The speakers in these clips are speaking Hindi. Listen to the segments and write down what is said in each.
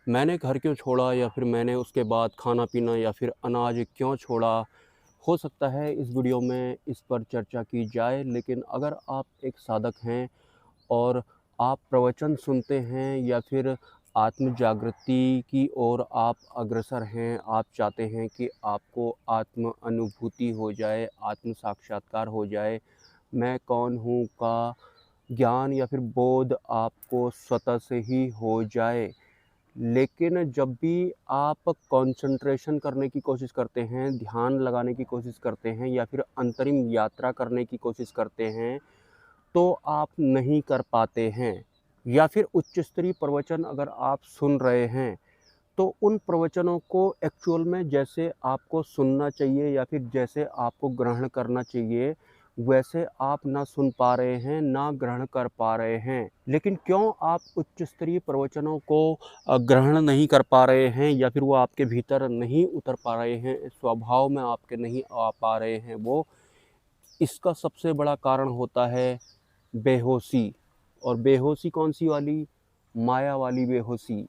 मैंने घर क्यों छोड़ा या फिर मैंने उसके बाद खाना-पीना या फिर अनाज क्यों छोड़ा? हो सकता है इस वीडियो में इस पर चर्चा की जाए, लेकिन अगर आप एक साधक हैं और आप प्रवचन सुनते हैं या फिर आत्म जागृति की ओर आप अग्रसर हैं, आप चाहते हैं कि आपको आत्म अनुभूति हो जाए, आत्म साक्षात्कार हो जाए, मैं कौन हूँ का ज्ञान या फिर बोध आपको स्वतः से ही हो जाए। लेकिन जब भी आप कंसंट्रेशन करने की कोशिश करते हैं, ध्यान लगाने की कोशिश करते हैं या फिर अंतरिम यात्रा करने की कोशिश करते हैं, तो आप नहीं कर पाते हैं। या फिर उच्च स्तरीय प्रवचन अगर आप सुन रहे हैं, तो उन प्रवचनों को एक्चुअल में जैसे आपको सुनना चाहिए या फिर जैसे आपको ग्रहण करना चाहिए, वैसे आप ना सुन पा रहे हैं, ना ग्रहण कर पा रहे हैं। लेकिन क्यों आप उच्च स्तरीय प्रवचनों को ग्रहण नहीं कर पा रहे हैं या फिर वो आपके भीतर नहीं उतर पा रहे हैं, स्वभाव में आपके नहीं आ पा रहे हैं वो, इसका सबसे बड़ा कारण होता है बेहोशी। और बेहोशी कौन-सी वाली? माया वाली बेहोशी।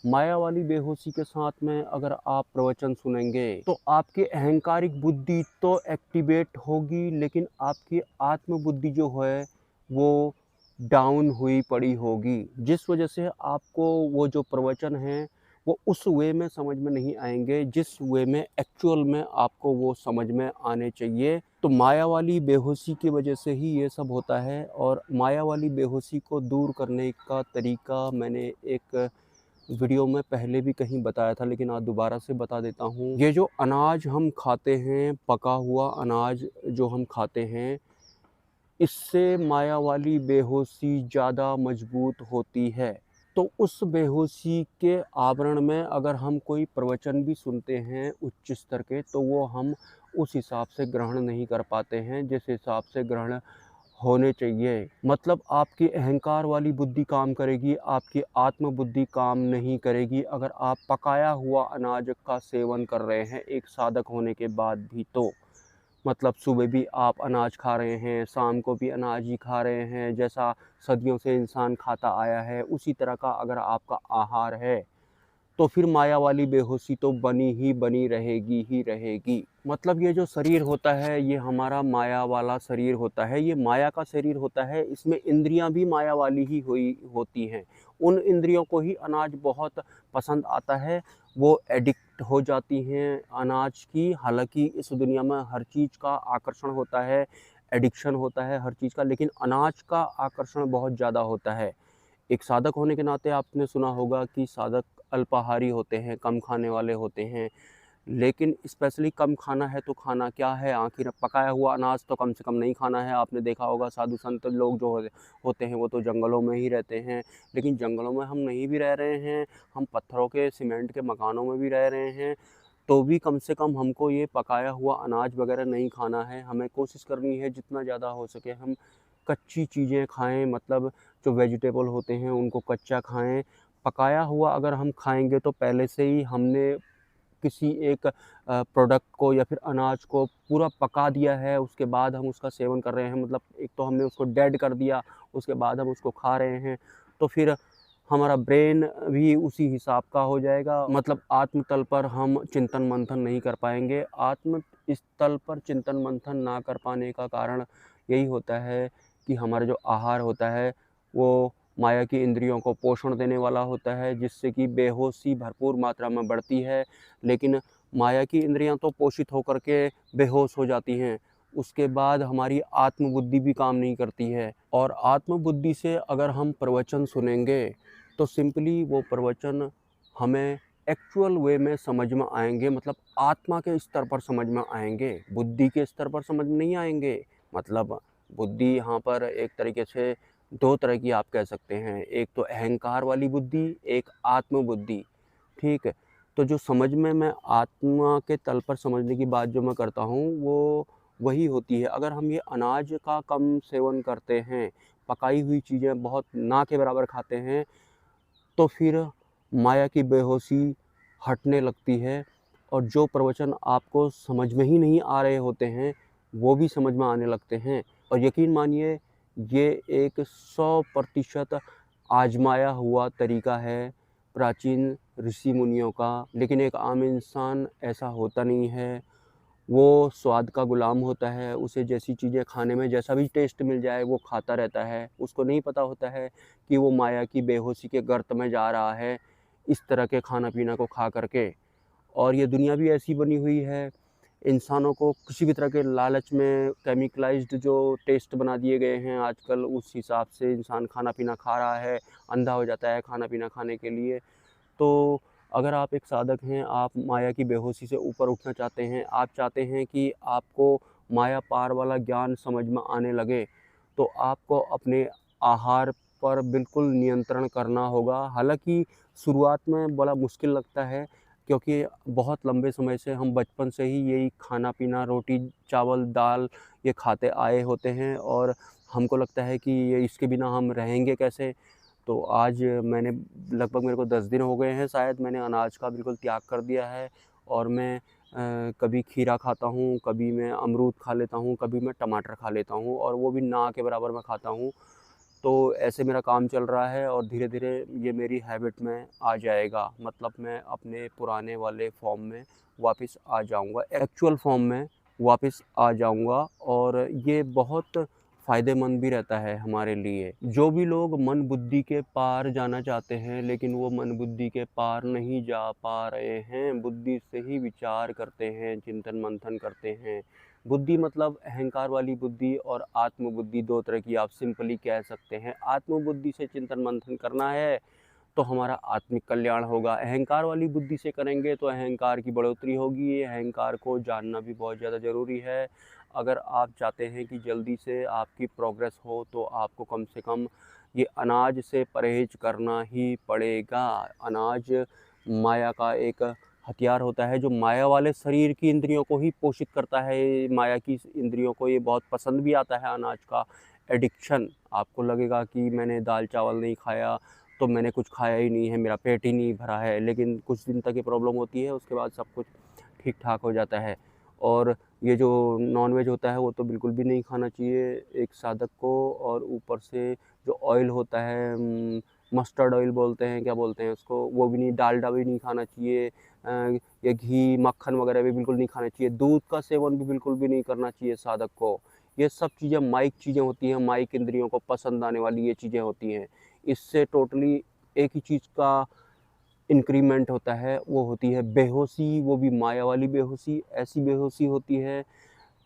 माया वाली बेहोशी के साथ में अगर आप प्रवचन सुनेंगे, तो आपकी अहंकारिक बुद्धि तो एक्टिवेट होगी, लेकिन आपकी आत्म बुद्धि जो है, वो डाउन हुई पड़ी होगी। जिस वजह से आपको वो जो प्रवचन हैं, वो उस वे में समझ में नहीं आएँगे, जिस वे में एक्चुअल में आपको वो समझ में आने चाहिए। तो माया वाली बेहोशी की वजह से ही ये सब होता है, और माया वाली बेहोशी को दूर करने का तरीका मैंने एक वीडियो में पहले भी कहीं बताया था, लेकिन आज दोबारा से बता देता हूँ। ये जो अनाज हम खाते हैं, पका हुआ अनाज जो हम खाते हैं, इससे माया वाली बेहोशी ज़्यादा मजबूत होती है। तो उस बेहोशी के आवरण में अगर हम कोई प्रवचन भी सुनते हैं उच्च स्तर के, तो वो हम उस हिसाब से ग्रहण नहीं कर पाते हैं, जिस हिसाब से ग्रहण होने चाहिए। मतलब आपकी अहंकार वाली बुद्धि काम करेगी, आपकी आत्म बुद्धि काम नहीं करेगी, अगर आप पकाया हुआ अनाज का सेवन कर रहे हैं एक साधक होने के बाद भी तो। मतलब सुबह भी आप अनाज खा रहे हैं, शाम को भी अनाज ही खा रहे हैं, जैसा सदियों से इंसान खाता आया है, उसी तरह का अगर आपका आहार है, तो फिर माया वाली बेहोशी तो बनी ही बनी रहेगी ही रहेगी। मतलब ये जो शरीर होता है, ये हमारा माया वाला शरीर होता है, ये माया का शरीर होता है, इसमें इंद्रियां भी माया वाली ही हुई होती हैं। उन इंद्रियों को ही अनाज बहुत पसंद आता है, वो एडिक्ट हो जाती हैं अनाज की। हालांकि इस दुनिया में हर चीज़ का आकर्षण होता है, एडिक्शन होता है हर चीज़ का, लेकिन अनाज का आकर्षण बहुत ज़्यादा होता है। एक साधक होने के नाते आपने सुना होगा कि साधक अल्पाहारी होते हैं, कम खाने वाले होते हैं, लेकिन स्पेशली कम खाना है तो खाना क्या है? आखिर पकाया हुआ अनाज तो कम से कम नहीं खाना है। आपने देखा होगा साधु संत लोग जो होते हैं वो तो जंगलों में ही रहते हैं, लेकिन जंगलों में हम नहीं भी रह रहे हैं, हम पत्थरों के सीमेंट के मकानों में भी रह रहे हैं, तो भी कम से कम हमको ये पकाया हुआ अनाज वगैरह नहीं खाना है। हमें कोशिश करनी है जितना ज़्यादा हो सके हम कच्ची चीज़ें खाएँ, मतलब जो वेजिटेबल होते हैं उनको कच्चा खाएँ। पकाया हुआ अगर हम खाएँगे तो पहले से ही हमने किसी एक प्रोडक्ट को या फिर अनाज को पूरा पका दिया है, उसके बाद हम उसका सेवन कर रहे हैं। मतलब एक तो हमने उसको डेड कर दिया, उसके बाद हम उसको खा रहे हैं, तो फिर हमारा ब्रेन भी उसी हिसाब का हो जाएगा। मतलब आत्म तल पर हम चिंतन मंथन नहीं कर पाएँगे। आत्म इस तल पर चिंतन मंथन ना कर पाने का कारण यही होता है कि हमारा जो आहार होता है, वो माया की इंद्रियों को पोषण देने वाला होता है, जिससे कि बेहोशी भरपूर मात्रा में बढ़ती है। लेकिन माया की इंद्रियां तो पोषित होकर के बेहोश हो जाती हैं, उसके बाद हमारी आत्मबुद्धि भी काम नहीं करती है। और आत्मबुद्धि से अगर हम प्रवचन सुनेंगे, तो सिंपली वो प्रवचन हमें एक्चुअल वे में समझ में आएंगे, मतलब आत्मा के स्तर पर समझ में आएंगे, बुद्धि के स्तर पर समझ में नहीं आएंगे। मतलब बुद्धि यहाँ पर एक तरीके से दो तरह की आप कह सकते हैं, एक तो अहंकार वाली बुद्धि, एक आत्म बुद्धि, ठीक है। तो जो समझ में मैं आत्मा के तल पर समझने की बात जो मैं करता हूँ, वो वही होती है। अगर हम ये अनाज का कम सेवन करते हैं, पकाई हुई चीज़ें बहुत ना के बराबर खाते हैं, तो फिर माया की बेहोशी हटने लगती है, और जो प्रवचन आपको समझ में ही नहीं आ रहे होते हैं, वो भी समझ में आने लगते हैं। और यकीन मानिए, ये एक 100% आजमाया हुआ तरीका है। प्राचीन ऋषि मुनियों का, लेकिन एक आम इंसान ऐसा होता नहीं है। वो स्वाद का गुलाम होता है, उसे जैसी चीज़ें खाने में जैसा भी टेस्ट मिल जाए वो खाता रहता है। उसको नहीं पता होता है कि वो माया की बेहोशी के गर्त में जा रहा है, इस तरह के खाना-पीना को खा कर के। और ये दुनिया भी ऐसी बनी हुई है, इंसानों को किसी भी तरह के लालच में केमिकलाइज़्ड जो टेस्ट बना दिए गए हैं आजकल, उस हिसाब से इंसान खाना-पीना खा रहा है, अंधा हो जाता है खाना-पीना खाने के लिए। तो अगर आप एक साधक हैं, आप माया की बेहोशी से ऊपर उठना चाहते हैं, आप चाहते हैं कि आपको माया पार वाला ज्ञान समझ में आने लगे, तो आपको अपने आहार पर बिल्कुल नियंत्रण करना होगा। हालाँकि शुरुआत में बड़ा मुश्किल लगता है, क्योंकि बहुत लंबे समय से हम बचपन से ही यही खाना-पीना, रोटी, चावल, दाल ये खाते आए होते हैं और हमको लगता है कि ये इसके बिना हम रहेंगे कैसे? तो आज मैंने लगभग मेरे को 10 दिन हो गए हैं शायद, मैंने अनाज का बिल्कुल त्याग कर दिया है और मैं कभी खीरा खाता हूँ, कभी मैं अमरूद खा लेता हूँ, कभी मैं टमाटर खा लेता हूँ और वो भी ना के बराबर मैं खाता हूँ। तो ऐसे मेरा काम चल रहा है और धीरे-धीरे ये मेरी हैबिट में आ जाएगा। मतलब मैं अपने पुराने वाले फ़ॉर्म में वापस आ जाऊँगा, एक्चुअल फ़ॉर्म में वापस आ जाऊँगा और ये बहुत फ़ायदेमंद भी रहता है हमारे लिए। जो भी लोग मन बुद्धि के पार जाना चाहते हैं, लेकिन वो मन बुद्धि के पार नहीं जा पा रहे हैं, बुद्धि से ही विचार करते हैं, चिंतन-मंथन करते हैं। बुद्धि मतलब अहंकार वाली बुद्धि और आत्म-बुद्धि 2 तरह की आप सिंपली कह सकते हैं। आत्म-बुद्धि से चिंतन-मंथन करना है तो हमारा आत्मिक कल्याण होगा। अहंकार वाली बुद्धि से करेंगे तो अहंकार की बढ़ोतरी होगी। अहंकार को जानना भी बहुत ज़्यादा ज़रूरी है। अगर आप चाहते हैं कि जल्दी से आपकी प्रोग्रेस हो तो आपको कम से कम ये अनाज से परहेज़ करना ही पड़ेगा। अनाज माया का एक हथियार होता है जो माया वाले शरीर की इंद्रियों को ही पोषित करता है। माया की इंद्रियों को ये बहुत पसंद भी आता है अनाज का एडिक्शन। आपको लगेगा कि मैंने दाल-चावल नहीं खाया तो मैंने कुछ खाया ही नहीं है, मेरा पेट ही नहीं भरा है, लेकिन कुछ दिन तक ये प्रॉब्लम होती है, उसके बाद सब कुछ ठीक-ठाक हो जाता है। और ये जो नॉन-वेज होता है वो तो बिल्कुल भी नहीं खाना चाहिए एक साधक को। और ऊपर से जो ऑयल होता है, मस्टर्ड ऑयल बोलते हैं, क्या बोलते हैं उसको, वो भी नहीं, डालडा भी नहीं खाना चाहिए। ये घी, मक्खन वगैरह भी बिल्कुल नहीं खाना चाहिए। दूध का सेवन भी बिल्कुल भी नहीं करना चाहिए साधक को। ये सब चीज़ें माइक चीज़ें होती हैं, माइक इंद्रियों को पसंद आने वाली ये चीज़ें होती हैं। इससे टोटली एक ही चीज़ का इंक्रीमेंट होता है, वो होती है बेहोशी, वो भी माया वाली बेहोशी। ऐसी बेहोशी होती है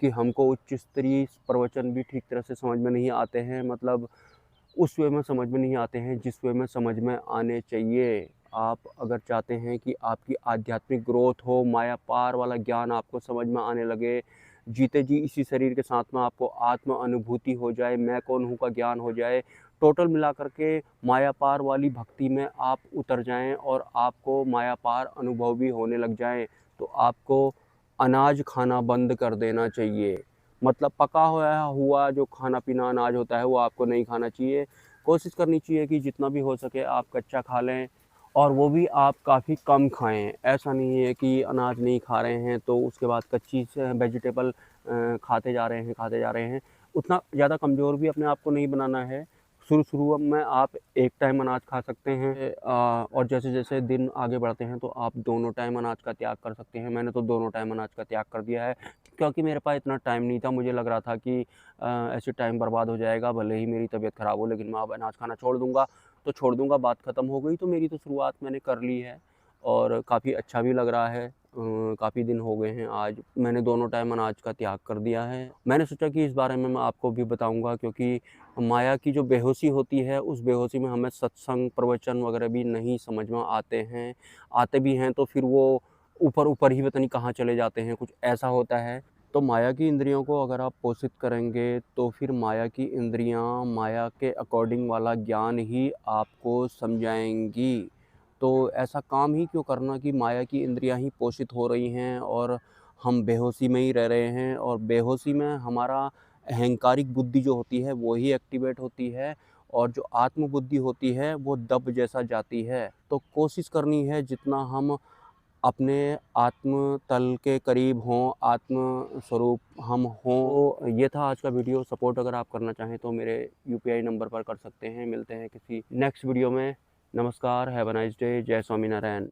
कि हमको उच्च स्तरीय प्रवचन भी ठीक तरह से समझ में नहीं आते हैं, मतलब उस वे में समझ में नहीं आते हैं जिस वे में समझ में आने चाहिए। आप अगर चाहते हैं कि आपकी आध्यात्मिक ग्रोथ हो, माया पार वाला ज्ञान आपको समझ में आने लगे, जीते जी इसी शरीर के साथ में आपको आत्म अनुभूति हो जाए, मैं कौन हूँ का ज्ञान हो जाए, टोटल मिला कर के माया पार वाली भक्ति में आप उतर जाएँ और आपको माया पार अनुभव भी होने लग जाए, तो आपको अनाज खाना बंद कर देना चाहिए। मतलब पका हुआ जो खाना-पीना अनाज होता है वो आपको नहीं खाना चाहिए। कोशिश करनी चाहिए कि जितना भी हो सके आप कच्चा खा लें और वो भी आप काफ़ी कम खाएँ। ऐसा नहीं है कि अनाज नहीं खा रहे हैं तो उसके बाद कच्ची से वेजिटेबल खाते जा रहे हैं। उतना ज़्यादा कमज़ोर भी अपने आप को नहीं बनाना है। शुरू-शुरू में आप एक टाइम अनाज खा सकते हैं और जैसे-जैसे दिन आगे बढ़ते हैं तो आप दोनों टाइम अनाज का त्याग कर सकते हैं। मैंने तो दोनों टाइम अनाज का त्याग कर दिया है, क्योंकि मेरे पास इतना टाइम नहीं था। मुझे लग रहा था कि ऐसे टाइम बर्बाद हो जाएगा, भले ही मेरी तबीयत ख़राब हो, लेकिन मैं अब अनाज खाना छोड़ दूँगा, तो छोड़ दूँगा, बात ख़त्म हो गई। तो मेरी तो शुरुआत मैंने कर ली है और काफ़ी अच्छा भी लग रहा है। काफ़ी दिन हो गए हैं, आज मैंने दोनों टाइम अनाज का त्याग कर दिया है। मैंने सोचा कि इस बारे में मैं आपको भी बताऊँगा, क्योंकि माया की जो बेहोशी होती है, उस बेहोशी में हमें सत्संग, प्रवचन वगैरह भी नहीं समझ में आते हैं। आते भी हैं तो फिर वो ऊपर-ऊपर ही पता नहीं कहाँ चले जाते हैं, कुछ ऐसा होता है। तो माया की इंद्रियों को अगर आप पोषित करेंगे तो फिर माया की इंद्रियाँ माया के अकॉर्डिंग वाला ज्ञान ही आपको समझाएँगी। तो ऐसा काम ही क्यों करना कि माया की इंद्रियाँ ही पोषित हो रही हैं और हम बेहोशी में ही रह रहे हैं, और बेहोशी में हमारा अहंकारिक बुद्धि जो होती है वो ही एक्टिवेट होती है और जो आत्म बुद्धि होती है वो दब जैसा जाती है। तो कोशिश करनी है जितना हम अपने आत्म तल के करीब हों, आत्म स्वरूप हम हों। तो ये था आज का वीडियो। सपोर्ट अगर आप करना चाहें तो मेरे यूपीआई नंबर पर कर सकते हैं। मिलते हैं किसी नेक्स्ट वीडियो में नमस्कार, हैव अ नाइस डे, जय स्वामीनारायण।